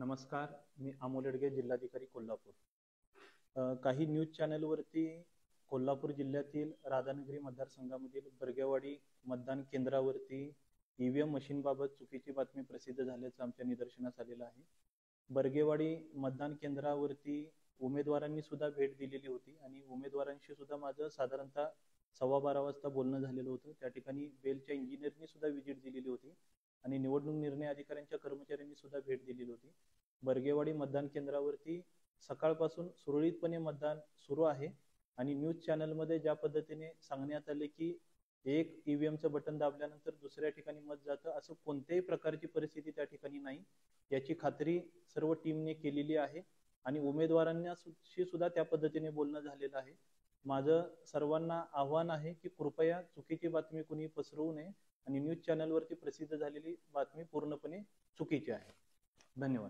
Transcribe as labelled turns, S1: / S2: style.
S1: नमस्कार, मी अमोल येडगे, जिल्हाधिकारी कोल्हापूर. काही न्यूज चॅनलवरती कोल्हापूर जिल्ह्यातील राधानगरी मतदारसंघामधील बर्गेवाडी मतदान केंद्रावरती ईव्हीएम मशीनबाबत चुकीची बातमी प्रसिद्ध झाल्याचं आमच्या निदर्शनास आलेलं आहे. बर्गेवाडी मतदान केंद्रावरती उमेदवारांनी सुद्धा भेट दिलेली होती आणि उमेदवारांशी सुद्धा माझं साधारणतः 12:15 वाजता बोलणं झालेलं होतं. त्या ठिकाणी बेलच्या इंजिनियरनी सुद्धा व्हिजिट दिलेली होती आणि निवडणूक निर्णय अधिकाऱ्यांच्या कर्मचाऱ्यांनी सुद्धा भेट दिलेली होती. बर्गेवाडी मतदान केंद्रावरती सकाळपासून सुरळीतपणे मतदान सुरू आहे आणि न्यूज चॅनलमध्ये ज्या पद्धतीने सांगण्यात आले की एक ईव्हीएमचं बटन दाबल्यानंतर दुसऱ्या ठिकाणी मत जातं, असं कोणत्याही प्रकारची परिस्थिती त्या ठिकाणी नाही. याची खात्री सर्व टीमने केलेली आहे आणि उमेदवारांना सुद्धा त्या पद्धतीने बोलणं झालेलं आहे. माझं सर्वांना आव्हान आहे की कृपया चुकीची बातमी कुणी पसरवू नये आणि न्यूज चॅनलवरती प्रसिद्ध झालेली बातमी पूर्णपणे चुकीची आहे. धन्यवाद.